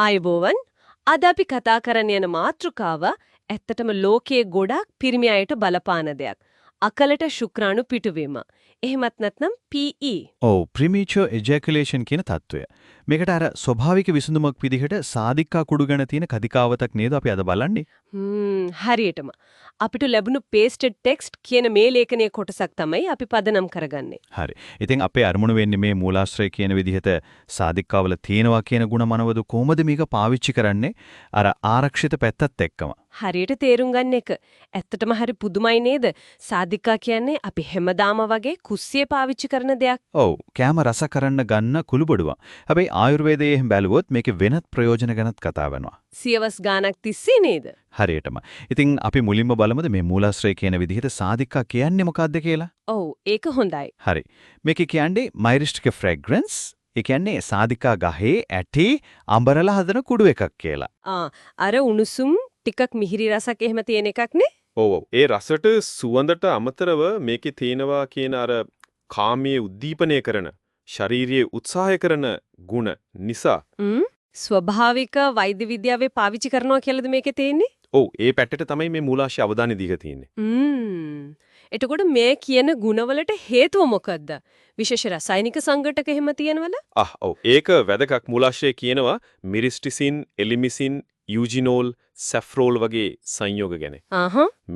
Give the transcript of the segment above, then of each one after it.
ආයුබෝවන් අද අපි කතා කරන්න යන මාතෘකාව ඇත්තටම ලෝකයේ ගොඩක් පිරිමි අයට බලපාන දෙයක්. අකලට ශුක්‍රාණු පිටුවීම. එහෙමත් නැත්නම් PE. ඔව් ප්‍රීමේචර් එජැකුලේෂන් කියන තත්වය. මේකට අර ස්වභාවික විසඳුමක් විදිහට සාධිකා කුඩු ගැන තියෙන කතිකාවතක් නේද අපි අද බලන්නේ. හරියටම. අපිට ලැබුණු pasted text කියන මේ ලේඛනයේ කොටසක් තමයි අපි පදනම් කරගන්නේ. හරි. ඉතින් අපේ අරමුණ වෙන්නේ මේ මූලාශ්‍රය කියන විදිහට සාධිකාවල තියෙනවා කියන ಗುಣ මනවද කොහොමද මේක පාවිච්චි කරන්නේ අර ආරක්ෂිත පැත්තත් එක්කම. හරියට තේරුම් ගන්න එක. ඇත්තටම හරි පුදුමයි නේද? සාධිකා කියන්නේ අපි හැමදාම වගේ කුස්සිය පාවිච්චි කරන දෙයක්. ඔව් කැම රස කරන්න ගන්න කුළුබඩුවක්. හැබැයි ආයුර්වේදයේ එහෙම බැලුවොත් මේකේ වෙනත් ප්‍රයෝජන ගැනත් කතා වෙනවා. සියවස් ගානක් තිස්සේ නේද? හරියටම. ඉතින් අපි මුලින්ම බලමුද මේ මූලාශ්‍රය කියන විදිහට සාධිකා කියන්නේ මොකක්ද කියලා? ඔව් ඒක හොඳයි. හරි. මේකේ කියන්නේ myristic fragrance. ඒ කියන්නේ සාධිකා ගහේ ඇටි අඹරලා හදන කුඩු එකක් කියලා. අර උණුසුම් ටිකක් මිහිරි රසක් එහෙම තියෙන එකක් නේ? ඔව් ඔව්. ඒ රසට සුවඳට අමතරව මේකේ තියෙනවා කියන අර කාමයේ උද්දීපනය කරන, ශාරීරියේ උත්සාහය කරන ගුණ නිසා. ස්වභාවික වෛද්‍ය විද්‍යාවේ පාවිච්චි කරනවා කියලාද මේකේ තියෙන්නේ? ඔව් ඒ පැත්තට තමයි මේ මූලාශ්‍රය අවධානය දීලා තියෙන්නේ. එතකොට මේ කියන ගුණවලට හේතුව මොකද්ද? විශේෂ රසායනික සංඝටක එහෙම තියෙනවද? ඔව් ඒක වැදගත්. මූලාශ්‍රය කියනවා මිරිස්ටිසින්, එලිමිසින්, යූජිනෝල්, සැෆ්රෝල් වගේ සංයෝග ගැන.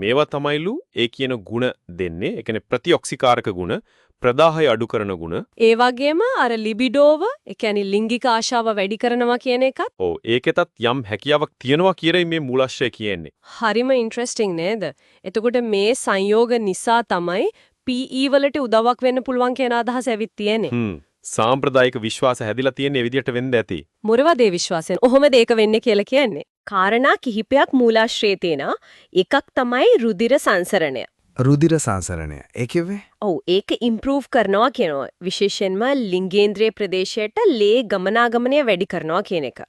මේවා තමයිලු ඒ කියන ගුණ දෙන්නේ. ඒ කියන්නේ ප්‍රතිඔක්සිකාරක ගුණ, ප්‍රදාහය අඩු කරන ගුණ. ඒ වගේම අර ලිබිඩෝව, ඒ කියන්නේ ලිංගික ආශාව වැඩි කරනවා කියන එකත්. ඔව් ඒකෙතත් යම් හැකියාවක් තියෙනවා කියලායි මේ මූලාශ්‍රය කියන්නේ. හරිම ඉන්ටරෙස්ටිං නේද? එතකොට මේ සංයෝග නිසා තමයි PE වලට උදව්වක් වෙන්න පුළුවන් කියන අදහස ඇවිත් තියෙන්නේ. සාම්ප්‍රදායික විශ්වාස හැදිලා තියෙන විදිහට වෙන්න ඇති. මුරවදේ විශ්වාසයෙන්. ඔහොමද ඒක වෙන්නේ කියලා කියන්නේ. කාරණා කිහිපයක් මූලාශ්‍රයේ තියෙනවා. එකක් තමයි රුධිර සංසරණය. රුධිර සංසරණය. ඒ කිව්වේ? ඔව් ඒක ඉම්ප්‍රූව් කරනවා කියනවා. විශේෂයෙන්ම ලිංගේන්ද්‍රිය ප්‍රදේශයට ලේ ගමනාගමනය වැඩි කරනවා කියන එක.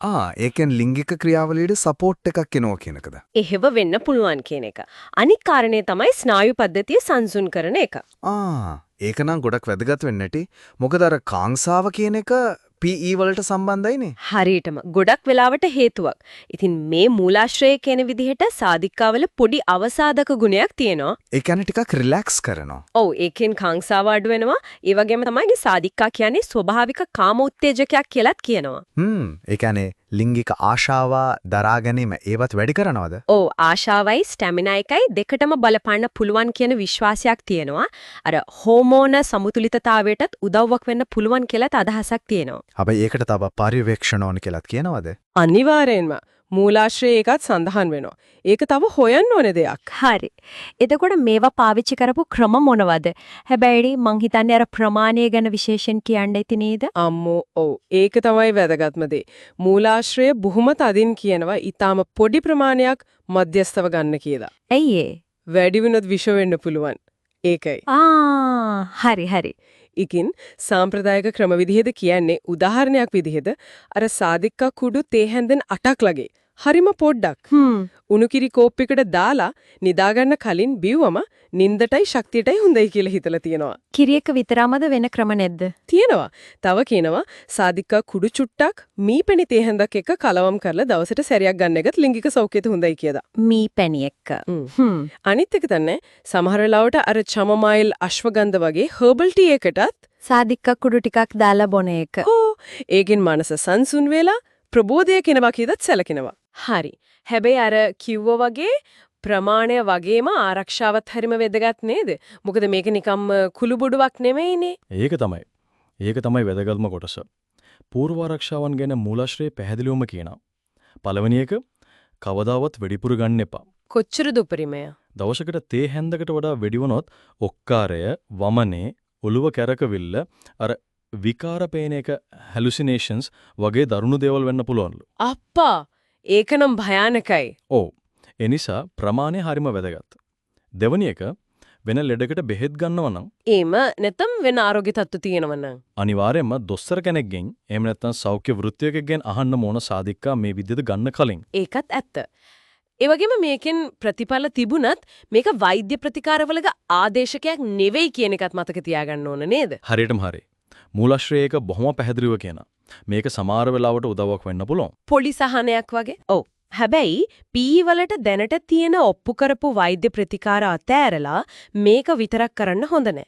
ඒකෙන් ලිංගික ක්‍රියාවලියට සපෝට් එකක් එනවා කියන එකද? එහෙව වෙන්න පුළුවන් කියන එක. අනිත් කාරණේ තමයි ස්නායු පද්ධතිය සංසුන් කරන එක. ඒක නම් ගොඩක් වැදගත් වෙන්න ඇති. මොකද අර කාංසාව කියන එක PE වලට සම්බන්ධයිනේ. හරියටම ගොඩක් වෙලාවට හේතුවක්. ඉතින් මේ මූලාශ්‍රය කියන විදිහට සාධිකාවල පොඩි අවසාදක ගුණයක් තියෙනවා. ඒ කියන්නේ ටිකක් රිලැක්ස් කරනවා. ඔව් ඒකෙන් කාංසාව අඩු වෙනවා. ඒ වගේම තමයි සාධිකා කියන්නේ ස්වභාවික කාම උත්තේජකයක් කියලාත් කියනවා. ඒ කියන්නේ ලිංගික ආශාව දරා ගැනීම ඒවත් වැඩි කරනවද? ඔව් ආශාවයි ස්ටැමිනා එකයි දෙකටම බලපාන්න පුළුවන් කියන විශ්වාසයක් තියෙනවා. අර හෝමෝන සමතුලිතතාවයටත් උදව්වක් වෙන්න පුළුවන් කියලාත් අදහසක් තියෙනවා. හැබැයි ඒකට තව පරිවේක්ෂණ ඕන කියලාත් කියනවද? අනිවාර්යෙන්ම මූලාශ්‍රයේ ඒකත් සඳහන් වෙනවා. ඒක තව හොයන්න ඕන දෙයක්. හරි. එතකොට මේවා පාවිච්චි කරපු ක්‍රම මොනවද? හැබැයි මං හිතන්නේ අර ප්‍රමාණය ගැන විශේෂයෙන් කියන්න ඇති නේද? අම්මෝ ඔව් ඒක තමයි වැදගත්ම දේ. මූලාශ්‍රය බොහොම තදින් කියනවා ඊටාම පොඩි ප්‍රමාණයක් මධ්‍යස්තව ගන්න කියලා. ඇයි ඒ? වැඩි වෙනත් විෂ වෙන්න පුළුවන්. ඒකයි. හරි. ඉකින් සාම්ප්‍රදායික ක්‍රම විදිහද කියන්නේ උදාහරණයක් විදිහද අර සාධිකා කුඩු තේ හැන්දෙන් 8ක් ලගේ. හරිම පොඩ්ඩක්. උණු කිරි කෝප් එකකට දාලා නිදාගන්න කලින් බිව්වම නින්දටයි ශක්තියටයි හොඳයි කියලා හිතලා තියෙනවා. කිරියක විතරමද වෙන ක්‍රම නැද්ද? තියෙනවා. තව කියනවා සාධිකා කුඩු චුට්ටක් මීපැණි තේ හැන්දක් එක්ක කලවම් කරලා දවසට සැරයක් ගන්න එකත් ලිංගික සෞඛ්‍යයට හොඳයි කියලා. මීපැණි එක්ක. අනිත් එක තමයි සමහර වෙලාවට අර චමමයිල් අශ්වගන්ධ වගේ හර්බල් ටී එකටත් සාධිකා කුඩු ටිකක් දාලා බොන එක. ඒකෙන් මනස සංසුන් වෙලා ප්‍රබෝධය කෙනවා කියදත් සැලකෙනවා. හරි. හැබැයි අර කිව්වා වගේ ප්‍රමාණය වගේම ආරක්ෂාවත් හරිම වැදගත් නේද? මොකද මේක නිකම්ම කුළුබුඩුවක් නෙමෙයිනේ. ඒක තමයි වැදගත්ම කොටස. පූර්ව ආරක්ෂාවන් ගැන මූලාශ්‍රයේ පැහැදිලිවම කියනවා. පළවෙනි එක කවදාවත් වෙඩිපුර ගන්න එපා. කොච්චරද උපරිමය? දවසකට තේ හැන්දකට වඩා වෙඩි වුණොත් ඔක්කාරය, වමනේ, ඔළුව කැරකවිල්ල අර විකාර පේන එක හැලුසිනේෂන්ස් වගේ දරුණු දේවල් වෙන්න පුළුවන්ලු. අප්පා ඒකනම් භයානකයි. ඔව්. ඒ නිසා ප්‍රමාණය හරිම වැදගත්. දෙවැනි එක වෙන ලෙඩකට බෙහෙත් ගන්නවා නම් එහෙම නැත්නම් වෙන ආරෝග්‍ය තත්ත්ව තියෙනවා නම් අනිවාර්යයෙන්ම දොස්තර කෙනෙක්ගෙන් එහෙම නැත්නම් සෞඛ්‍ය වෘත්තියකගෙන් අහන්න ඕන සාධිකා මේ විදිහට ගන්න කලින්. ඒකත් ඇත්ත. ඒ වගේම මේකෙන් ප්‍රතිඵල තිබුණත් මේක වෛද්‍ය ප්‍රතිකාරවලක ආදේශකයක් නෙවෙයි කියන එකත් මතක තියාගන්න ඕන නේද? හරියටම හරි. මූලාශ්‍රයේ එක බොහොම පැහැදිලිව කියනවා. මේක සමහර වෙලාවට උදව්වක් වෙන්න පුළුවන්. පොඩි සහනයක් වගේ. ඔව්. හැබැයි PE වලට දැනට තියෙන ඔප්පු කරපු වෛද්‍ය ප්‍රතිකාර අතෑරලා මේක විතරක් කරන්න හොඳ නැහැ.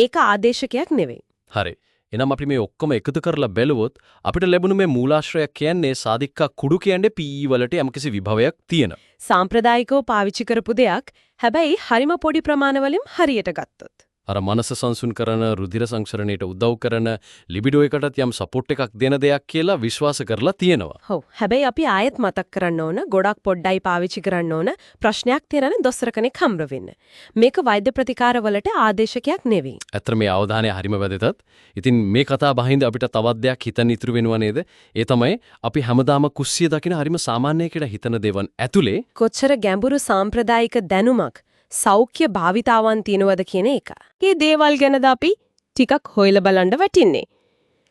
ඒක ආදේශකයක් නෙවෙයි. හරි. එනම් අපි මේ ඔක්කොම එකතු කරලා බැලුවොත් අපිට ලැබුණු මේ මූලාශ්‍රයක් කියන්නේ සාදික්කා කුඩු කියන්නේ PE වලට යම්කිසි විභවයක් තියෙන. සාම්ප්‍රදායිකව පාවිච්චි කරපු දෙයක්. හැබැයි හරිම පොඩි ප්‍රමාණවලින් හරියට ගත්තොත්. අර මනස සංසුන් කරන රුධිර සංසරණයට උදව් කරන ලිබිඩෝ එකටත් යම් සපෝට් එකක් දෙන දෙයක් කියලා විශ්වාස කරලා තියෙනවා. ඔව්. හැබැයි අපි ආයෙත් මතක් කරන්න ඕන ගොඩක් පොඩ්ඩයි පාවිච්චි කරන්න ඕන ප්‍රශ්නයක් තියෙන දොස්තර කෙනෙක් හම්බ වෙන්න. මේක වෛද්‍ය ප්‍රතිකාරවලට ආදේශකයක් නෙවෙයි. ඇත්තට මේ අවධානය හරිම වැදගත්. ඉතින් මේ කතා බහින්ද අපිට තවත් දෙයක් හිතන්න ඉතුරු වෙනවා නේද? ඒ තමයි අපි හැමදාම කුස්සිය දකින හරිම සාමාන්‍ය කියලා හිතන දේවන් ඇතුලේ කොච්චර ගැඹුරු සාම්ප්‍රදායික දැනුමක් සෞඛ්‍ය භාවිතාවන් තියෙනවද කියන එක. මේ දේවල් ගැනද අපි ටිකක් හොයලා බලන්න වටින්නේ.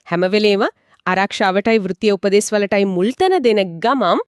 හැම වෙලේම ආරක්ෂාවටයි වෘත්තීය උපදේශ වලටයි මුල් තැන දෙන ගමම්